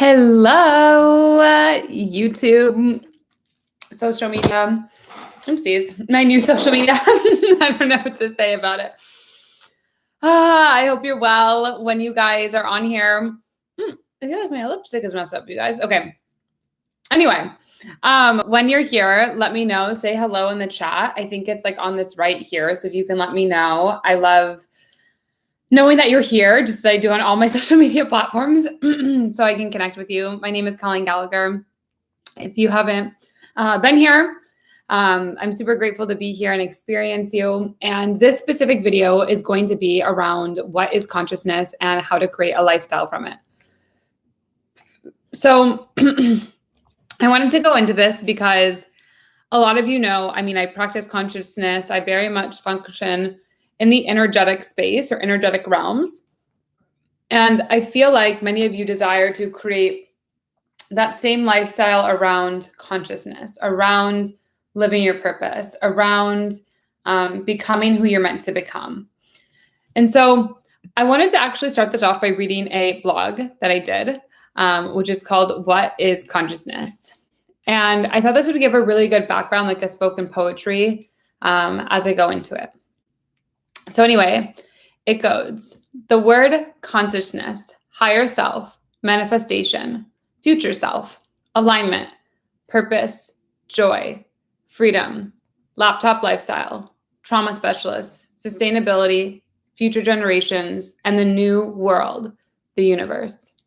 Hello, YouTube, social media. Oopsies, my new social media. I don't know what to say about it. I hope you're well when you guys are on here. I feel like my lipstick is messed up, you guys. Okay. Anyway, when you're here, let me know. Say hello in the chat. I think it's like on this right here. So if you can let me know. I love knowing that you're here, just as I do on all my social media platforms, so I can connect with you. My name is Colleen Gallagher. If you haven't been here, I'm super grateful to be here and experience you. And this specific video is going to be around what is consciousness and how to create a lifestyle from it. So I wanted to go into this because a lot of you know, I practice consciousness. I very much function in the energetic space or energetic realms. And I feel like many of you desire to create that same lifestyle around consciousness, around living your purpose, around becoming who you're meant to become. And so I wanted to actually start this off by reading a blog that I did, which is called What is Consciousness? And I thought this would give a really good background, like a spoken poetry, as I go into it. So anyway, it goes, the word consciousness, higher self, manifestation, future self, alignment, purpose, joy, freedom, laptop lifestyle, trauma specialist, sustainability, future generations, and the new world, the universe.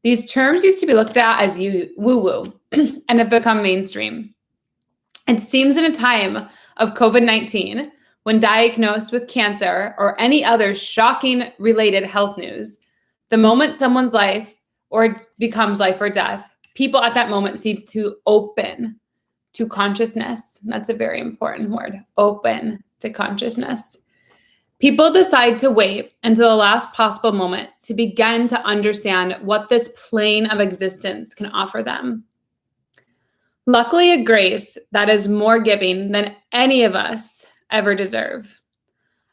These terms used to be looked at as woo-woo and have become mainstream. It seems in a time of COVID-19, when diagnosed with cancer or any other shocking related health news, the moment someone's life or becomes life or death, people at that moment seem to open to consciousness. That's a very important word, open to consciousness. People decide to wait until the last possible moment to begin to understand what this plane of existence can offer them. Luckily, a grace that is more giving than any of us ever deserve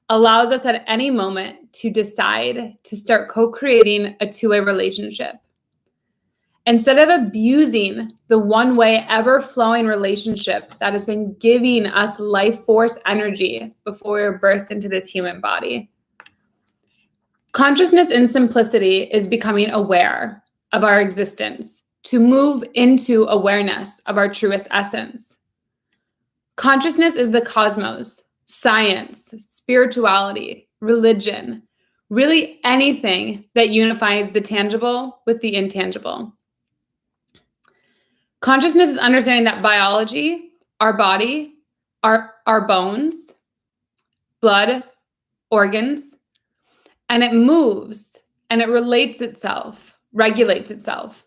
allows us at any moment to decide to start co-creating a two-way relationship. Instead of abusing the one-way, ever-flowing relationship that has been giving us life force energy before we were birthed into this human body. Consciousness in simplicity is becoming aware of our existence to move into awareness of our truest essence. Consciousness is the cosmos, science, spirituality, religion, really anything that unifies the tangible with the intangible. Consciousness is understanding that biology, our body, our bones, blood, organs, and it moves and it relates itself, regulates itself.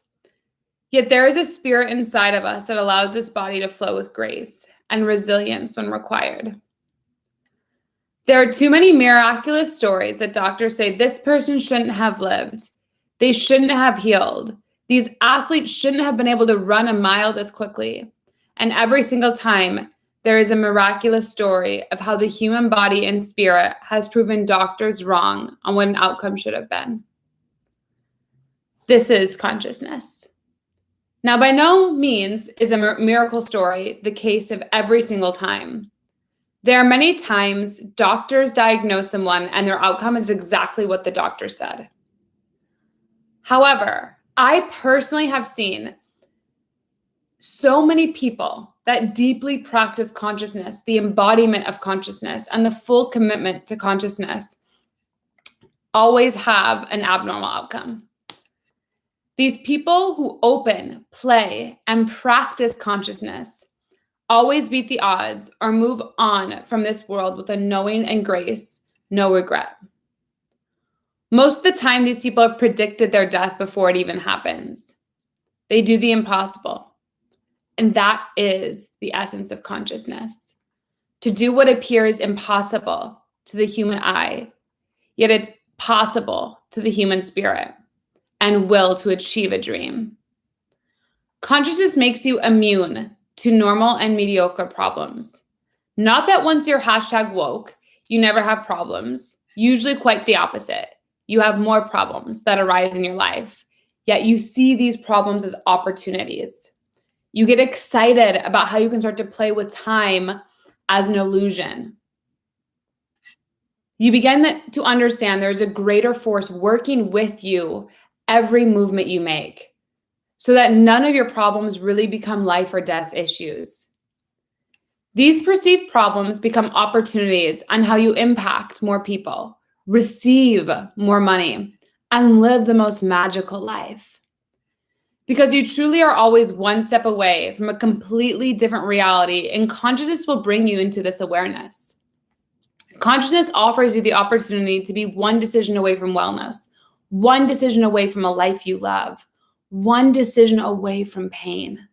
Yet there is a spirit inside of us that allows this body to flow with grace and resilience when required. There are too many miraculous stories that doctors say this person shouldn't have lived. They shouldn't have healed. These athletes shouldn't have been able to run a mile this quickly. And every single time, there is a miraculous story of how the human body and spirit has proven doctors wrong on what an outcome should have been. This is consciousness. Now, by no means is a miracle story the case of every single time. There are many times doctors diagnose someone and their outcome is exactly what the doctor said. However, I personally have seen so many people that deeply practice consciousness, the embodiment of consciousness, and the full commitment to consciousness always have an abnormal outcome. These people who open, play, and practice consciousness always beat the odds or move on from this world with a knowing and grace, no regret. Most of the time, these people have predicted their death before it even happens. They do the impossible. And that is the essence of consciousness. To do what appears impossible to the human eye, yet it's possible to the human spirit and will to achieve a dream. Consciousness makes you immune to normal and mediocre problems. Not that once you're #woke, you never have problems. Usually quite the opposite. You have more problems that arise in your life. Yet you see these problems as opportunities. You get excited about how you can start to play with time as an illusion. You begin to understand there's a greater force working with you every movement you make, so that none of your problems really become life or death issues. These perceived problems become opportunities on how you impact more people, receive more money, and live the most magical life. Because you truly are always one step away from a completely different reality, and consciousness will bring you into this awareness. Consciousness offers you the opportunity to be one decision away from wellness, one decision away from a life you love, one decision away from pain,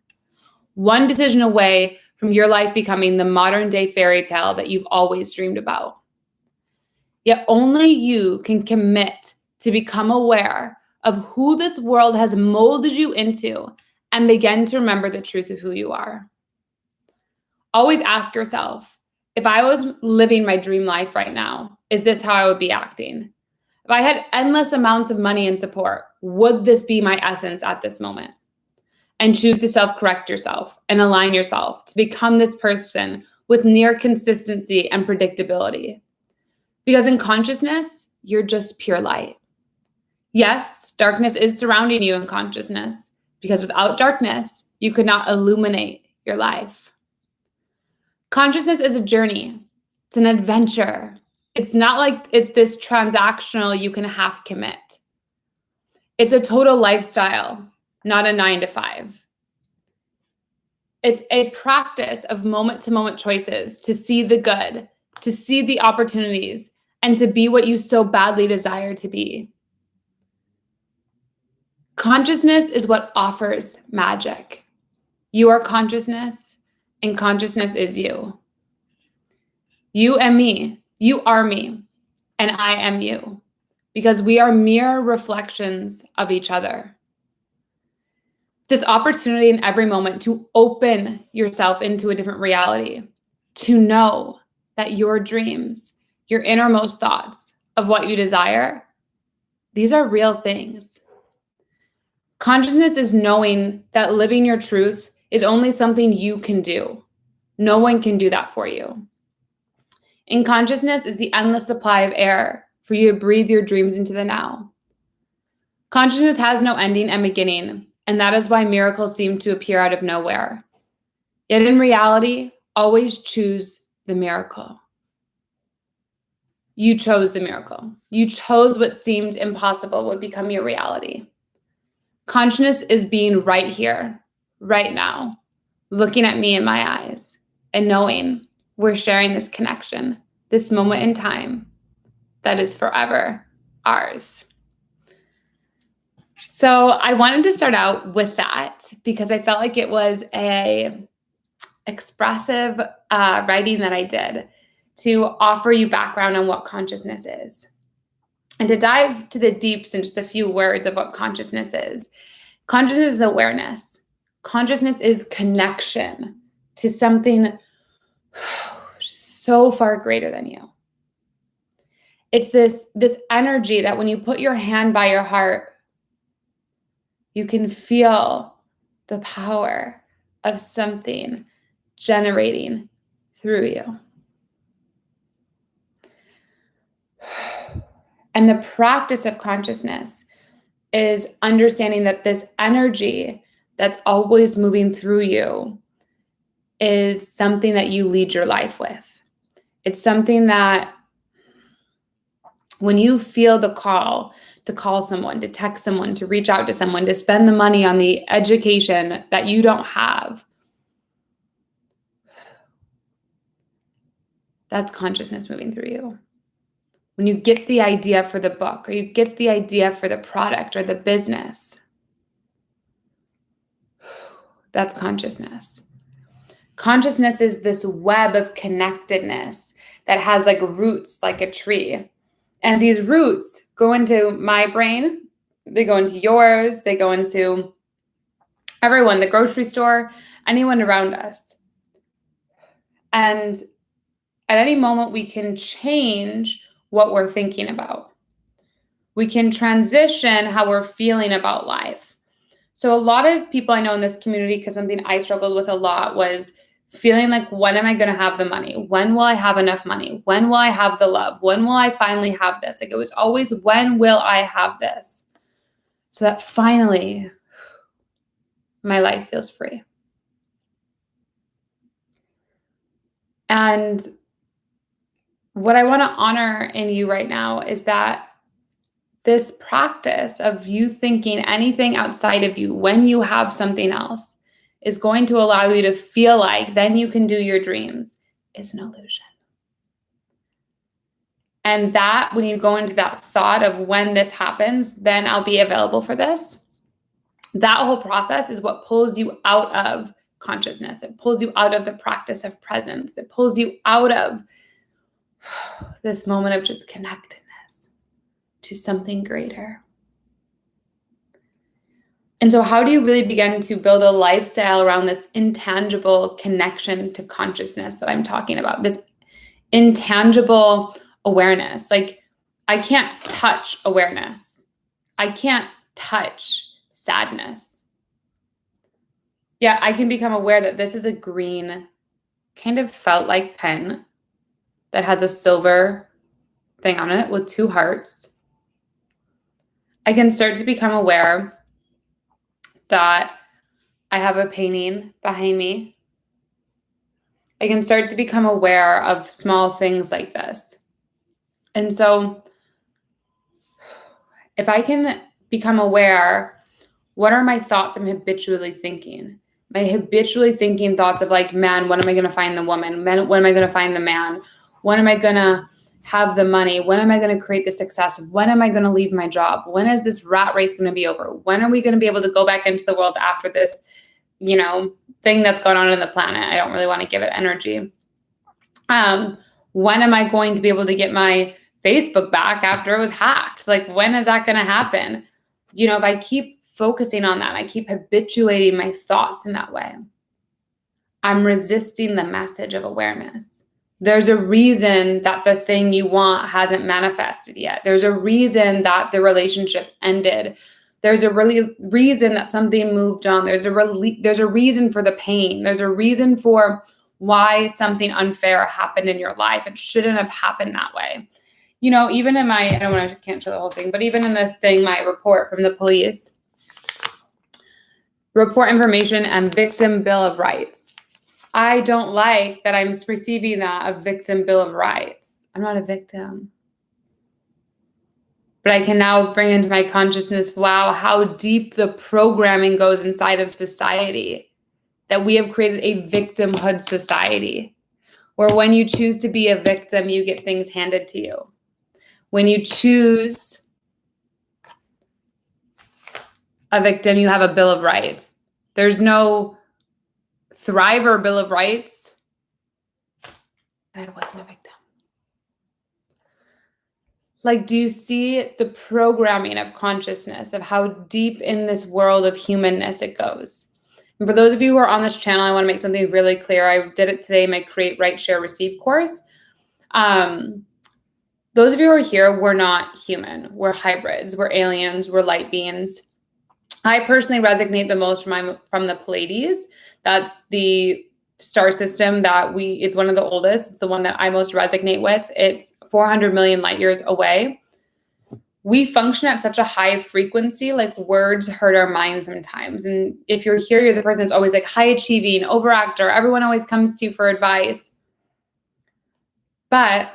one decision away from your life becoming the modern day fairy tale that you've always dreamed about. Yet only you can commit to become aware of who this world has molded you into and begin to remember the truth of who you are. Always ask yourself, if I was living my dream life right now, is this how I would be acting? If I had endless amounts of money and support, would this be my essence at this moment? And choose to self-correct yourself and align yourself to become this person with near consistency and predictability. Because in consciousness, you're just pure light. Yes, darkness is surrounding you in consciousness, because without darkness, you could not illuminate your life. Consciousness is a journey. It's an adventure. It's not like it's this transactional you can half commit. It's a total lifestyle, not a 9-to-5. It's a practice of moment-to-moment choices to see the good, to see the opportunities, and to be what you so badly desire to be. Consciousness is what offers magic. You are consciousness, and consciousness is you. You and me. You are me, and I am you, because we are mere reflections of each other. This opportunity in every moment to open yourself into a different reality, to know that your dreams, your innermost thoughts of what you desire, these are real things. Consciousness is knowing that living your truth is only something you can do. No one can do that for you. In consciousness is the endless supply of air for you to breathe your dreams into the now. Consciousness has no ending and beginning, and that is why miracles seem to appear out of nowhere. Yet in reality, always choose the miracle. You chose the miracle. You chose what seemed impossible would become your reality. Consciousness is being right here, right now, looking at me in my eyes and knowing we're sharing this connection, this moment in time that is forever ours. So I wanted to start out with that because I felt like it was a expressive writing that I did to offer you background on what consciousness is. And to dive to the deeps in just a few words of what consciousness is. Consciousness is awareness. Consciousness is connection to something so far greater than you. It's this energy that when you put your hand by your heart, you can feel the power of something generating through you. And the practice of consciousness is understanding that this energy that's always moving through you is something that you lead your life with. It's something that when you feel the call to call someone, to text someone, to reach out to someone, to spend the money on the education that you don't have, that's consciousness moving through you. When you get the idea for the book, or you get the idea for the product or the business, that's consciousness. Consciousness is this web of connectedness that has like roots like a tree. And these roots go into my brain, they go into yours, they go into everyone, the grocery store, anyone around us. And at any moment, we can change what we're thinking about. we can transition how we're feeling about life. So a lot of people I know in this community, because something I struggled with a lot was feeling like, when am I going to have the money? When will I have enough money? When will I have the love? When will I finally have this? Like, it was always, when will I have this? So that finally my life feels free. And what I want to honor in you right now is that this practice of you thinking anything outside of you when you have something else is going to allow you to feel like then you can do your dreams is an illusion. And that when you go into that thought of when this happens, then I'll be available for this, that whole process is what pulls you out of consciousness. It pulls you out of the practice of presence. It pulls you out of this moment of just connectedness to something greater. And so how do you really begin to build a lifestyle around this intangible connection to consciousness that I'm talking about? This intangible awareness. Like, I can't touch awareness. I can't touch sadness. Yeah, I can become aware that this is a green, kind of felt like pen that has a silver thing on it with 2 hearts. I can start to become aware that I have a painting behind me. I can start to become aware of small things like this. And so if I can become aware, what are my thoughts I'm habitually thinking? Am I habitually thinking thoughts of like, man, when am I going to find the woman? Man, when am I going to find the man? When am I going to have the money? When am I going to create the success? When am I going to leave my job? When is this rat race going to be over? When are we going to be able to go back into the world after this, thing that's going on in the planet? I don't really want to give it energy. When am I going to be able to get my Facebook back after it was hacked? Like, when is that going to happen? If I keep focusing on that, I keep habituating my thoughts in that way, I'm resisting the message of awareness. There's a reason that the thing you want hasn't manifested yet. There's a reason that the relationship ended. There's a reason that something moved on. There's a reason for the pain. There's a reason for why something unfair happened in your life. It shouldn't have happened that way. Even in I can't show the whole thing, but even in this thing, my report from the police, report information and victim bill of rights. I don't like that I'm receiving that, a victim bill of rights. I'm not a victim. But I can now bring into my consciousness, wow, how deep the programming goes inside of society, that we have created a victimhood society, where when you choose to be a victim, you get things handed to you. When you choose a victim, you have a bill of rights. There's no thriver bill of rights. I wasn't a victim. Like, do you see the programming of consciousness, of how deep in this world of humanness it goes? And for those of you who are on this channel, I want to make something really clear. I did it today in my Create, Write, Share, Receive course. Those of you who are here, we're not human. We're hybrids. We're aliens. We're light beings. I personally resonate the most from the Pleiades. That's the star system it's one of the oldest. It's the one that I most resonate with. It's 400 million light years away. We function at such a high frequency, like words hurt our minds sometimes. And if you're here, you're the person that's always like high achieving, overactor. Everyone always comes to you for advice. But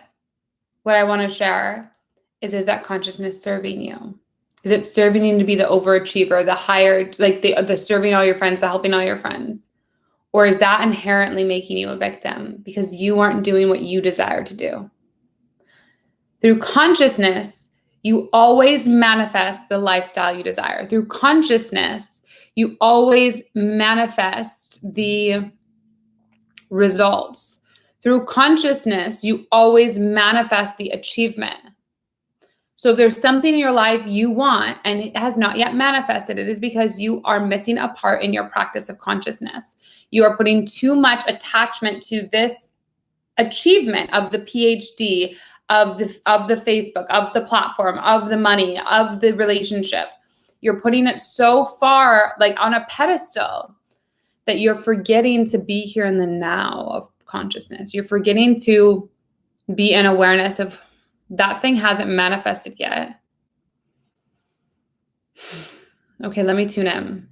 what I want to share is that consciousness serving you? Is it serving you to be the overachiever, the higher, like the serving all your friends, the helping all your friends? Or is that inherently making you a victim because you aren't doing what you desire to do? Through consciousness, you always manifest the lifestyle you desire. Through consciousness, you always manifest the results. Through consciousness, you always manifest the achievement. So if there's something in your life you want and it has not yet manifested, it is because you are missing a part in your practice of consciousness. You are putting too much attachment to this achievement of the PhD, of the Facebook, of the platform, of the money, of the relationship. You're putting it so far, like on a pedestal, that you're forgetting to be here in the now of consciousness. You're forgetting to be in awareness of that thing hasn't manifested yet. Okay, let me tune in.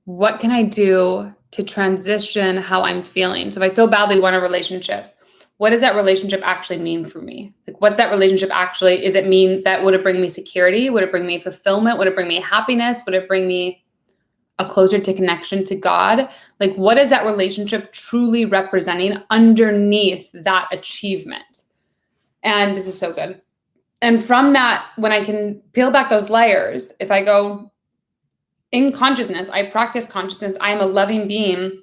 What can I do to transition how I'm feeling? So if I so badly want a relationship, what does that relationship actually mean for me? Like, what's that relationship actually? Is it mean that would it bring me security? Would it bring me fulfillment? Would it bring me happiness? Would it bring me a closer to connection to God? Like, what is that relationship truly representing underneath that achievement? And this is so good. And from that, when I can peel back those layers, if I go in consciousness, I practice consciousness, I am a loving being,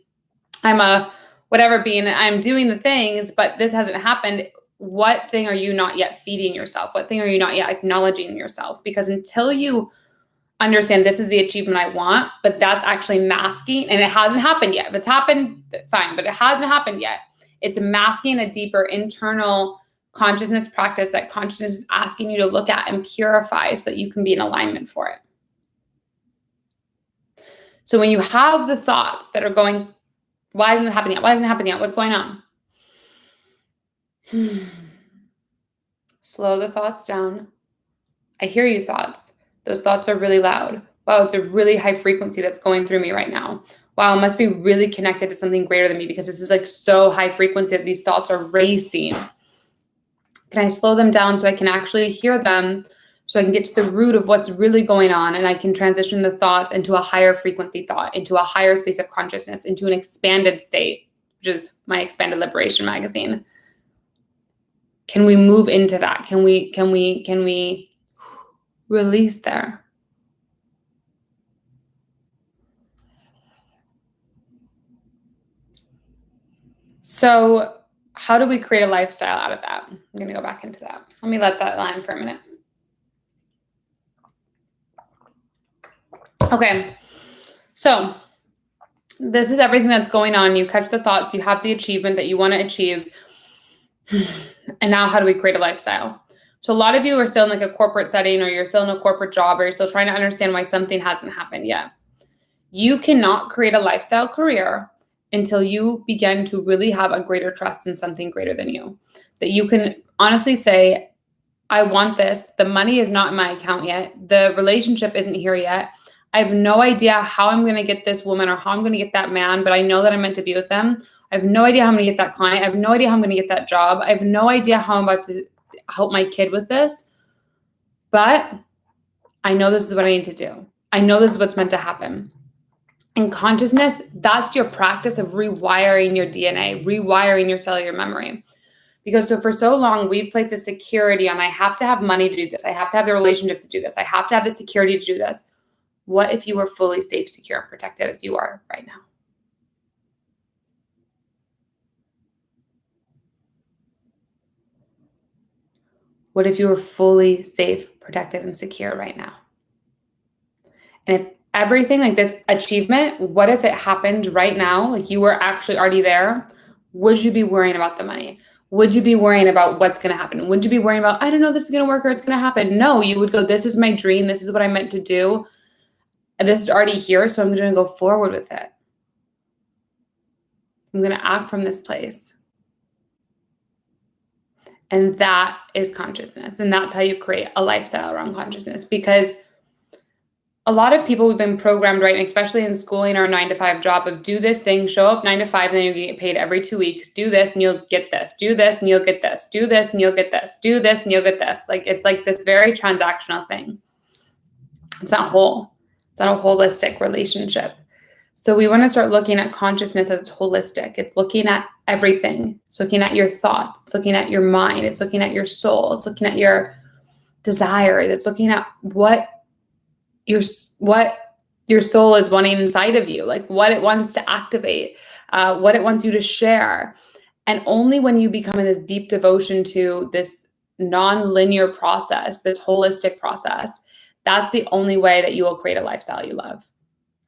I'm a whatever being, I'm doing the things, but this hasn't happened. What thing are you not yet feeding yourself? What thing are you not yet acknowledging yourself? Because until you understand this is the achievement I want, but that's actually masking, and it hasn't happened yet. If it's happened, fine, but it hasn't happened yet. It's masking a deeper internal consciousness practice that consciousness is asking you to look at and purify so that you can be in alignment for it. So when you have the thoughts that are going, why isn't it happening yet? Why isn't it happening yet? What's going on? Slow the thoughts down. I hear you, thoughts. Those thoughts are really loud. Wow, it's a really high frequency that's going through me right now. Wow, it must be really connected to something greater than me because this is like so high frequency that these thoughts are racing. Can I slow them down so I can actually hear them, so I can get to the root of what's really going on, and I can transition the thoughts into a higher frequency thought, into a higher space of consciousness, into an expanded state, which is my Expanded Liberation magazine. Can we move into that? Can we release there? So how do we create a lifestyle out of that? I'm going to go back into that. Let me let that line for a minute. Okay. So this is everything that's going on. You catch the thoughts, you have the achievement that you want to achieve. And now how do we create a lifestyle? So a lot of you are still in like a corporate setting, or you're still in a corporate job, or you're still trying to understand why something hasn't happened yet. You cannot create a lifestyle career until you begin to really have a greater trust in something greater than you. That you can honestly say, I want this. The money is not in my account yet. The relationship isn't here yet. I have no idea how I'm going to get this woman or how I'm going to get that man, but I know that I'm meant to be with them. I have no idea how I'm going to get that client. I have no idea how I'm going to get that job. I have no idea how I'm about to help my kid with this, but I know this is what I need to do. I know this is what's meant to happen. In consciousness, that's your practice of rewiring your DNA, rewiring your cellular memory. Because so for so long, we've placed a security on, I have to have money to do this. I have to have the relationship to do this. I have to have the security to do this. What if you were fully safe, secure, and protected as you are right now? What if you were fully safe, protected, and secure right now? And if everything like this achievement, what if it happened right now? Like you were actually already there. Would you be worrying about the money? Would you be worrying about what's going to happen? Would you be worrying about, I don't know, this is going to work or it's going to happen? No, you would go, this is my dream. This is what I meant to do. And this is already here. So I'm going to go forward with it. I'm going to act from this place. And that is consciousness. And that's how you create a lifestyle around consciousness. Because a lot of people, we've been programmed, right, and especially in schooling or a 9-to-5 job, of do this thing, show up 9 to 5, and then you get paid every 2 weeks. Do this and you'll get this. Do this and you'll get this. Do this and you'll get this. Do this and you'll get this. Like it's like this very transactional thing. It's not whole. It's not a holistic relationship. So we want to start looking at consciousness as holistic. It's looking at everything. It's looking at your thoughts. It's looking at your mind. It's looking at your soul. It's looking at your desires. It's looking at what your soul is wanting inside of you, like what it wants to activate, what it wants you to share. And only when you become in this deep devotion to this non-linear process, this holistic process, that's the only way that you will create a lifestyle you love.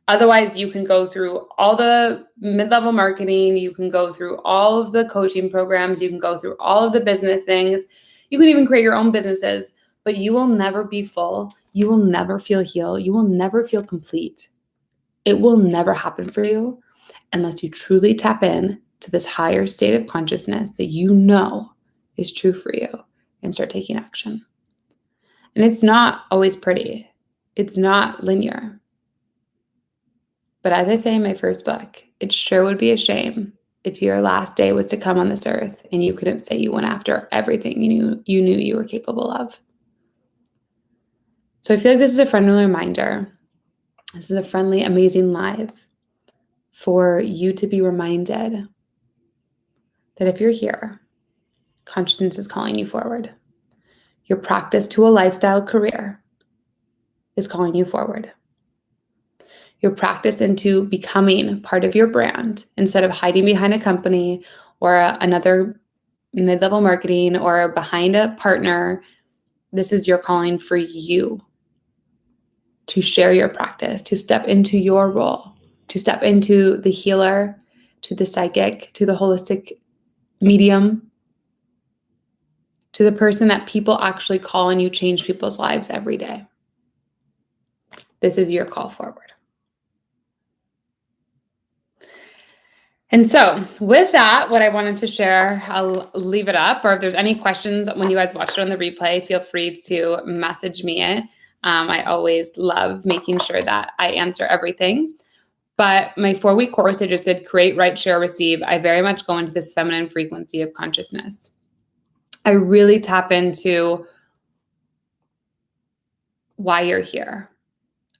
Otherwise, you can go through all the mid-level marketing, you can go through all of the coaching programs, you can go through all of the business things, you can even create your own businesses, but you will never be full. You will never feel healed. You will never feel complete. It will never happen for you unless you truly tap in to this higher state of consciousness that you know is true for you and start taking action. And it's not always pretty. It's not linear. But as I say in my first book, it sure would be a shame if your last day was to come on this earth and you couldn't say you went after everything you knew you were capable of. So I feel like this is a friendly reminder. This is a friendly, amazing live for you to be reminded that if you're here, consciousness is calling you forward. Your practice to a lifestyle career is calling you forward. Your practice into becoming part of your brand instead of hiding behind a company or another mid-level marketing or behind a partner. This is your calling for you to share your practice, to step into your role, to step into the healer, to the psychic, to the holistic medium, to the person that people actually call and you change people's lives every day. This is your call forward. And so with that, what I wanted to share, I'll leave it up, or if there's any questions when you guys watch it on the replay, feel free to message me. I always love making sure that I answer everything. But my 4-week course I just did, Create, Write, Share, Receive, I very much go into this feminine frequency of consciousness. I really tap into why you're here.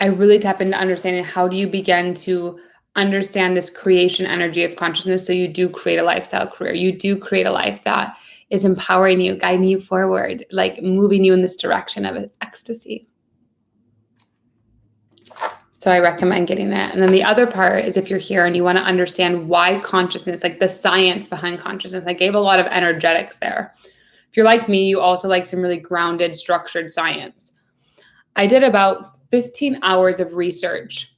I really tap into understanding how do you begin to understand this creation energy of consciousness so you do create a lifestyle career. You do create a life that is empowering you, guiding you forward, like moving you in this direction of ecstasy. So I recommend getting it. And then the other part is if you're here and you want to understand why consciousness, like the science behind consciousness. I gave a lot of energetics there. If you're like me, you also like some really grounded, structured science. I did about 15 hours of research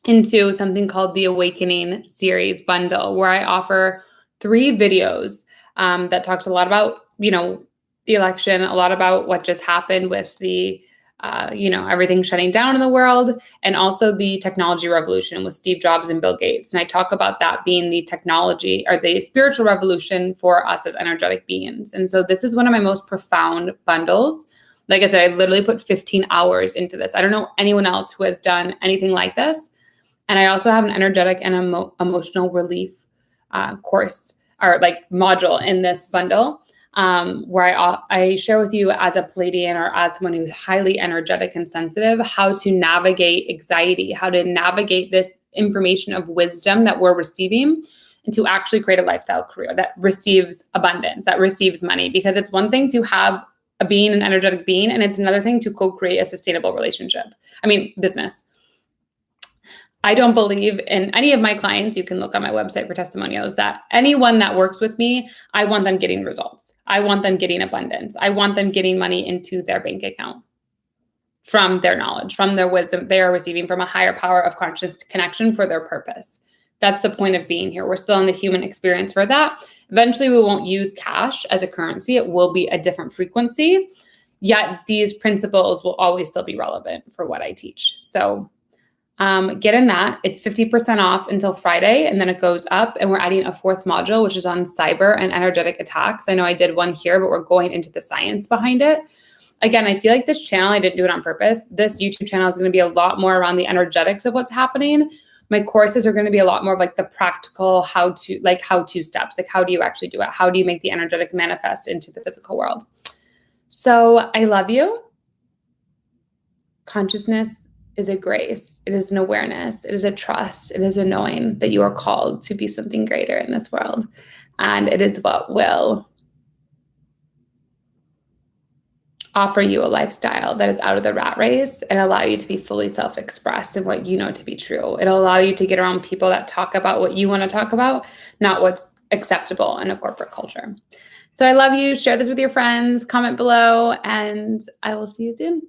into something called the Awakening series bundle, where I offer 3 videos that talks a lot about, the election, a lot about what just happened with the, everything shutting down in the world, and also the technology revolution with Steve Jobs and Bill Gates. And I talk about that being the technology or the spiritual revolution for us as energetic beings. And so this is one of my most profound bundles. Like I said, I literally put 15 hours into this. I don't know anyone else who has done anything like this. And I also have an energetic and emotional relief course or like module in this bundle where I share with you as a Pleiadian or as someone who's highly energetic and sensitive, how to navigate anxiety, how to navigate this information of wisdom that we're receiving and to actually create a lifestyle career that receives abundance, that receives money. Because it's one thing to have a being, an energetic being, and it's another thing to co-create a sustainable business. I don't believe in any of my clients. You can look on my website for testimonials that anyone that works with me, I want them getting results. I want them getting abundance. I want them getting money into their bank account from their knowledge, from their wisdom they are receiving from a higher power of conscious connection for their purpose. That's the point of being here. We're still in the human experience for that. Eventually, we won't use cash as a currency. It will be a different frequency. Yet these principles will always still be relevant for what I teach. So get in that. It's 50% off until Friday, and then it goes up, and we're adding a 4th module, which is on cyber and energetic attacks. I know I did one here, but we're going into the science behind it. Again, I feel like this channel, I didn't do it on purpose. This YouTube channel is going to be a lot more around the energetics of what's happening. My courses are going to be a lot more of like the practical how-to steps. Like, how do you actually do it? How do you make the energetic manifest into the physical world? So I love you. Consciousness is a grace. It is an awareness. It is a trust. It is a knowing that you are called to be something greater in this world. And it is what will offer you a lifestyle that is out of the rat race and allow you to be fully self-expressed in what you know to be true. It'll allow you to get around people that talk about what you want to talk about, not what's acceptable in a corporate culture. So I love you. Share this with your friends, comment below, and I will see you soon.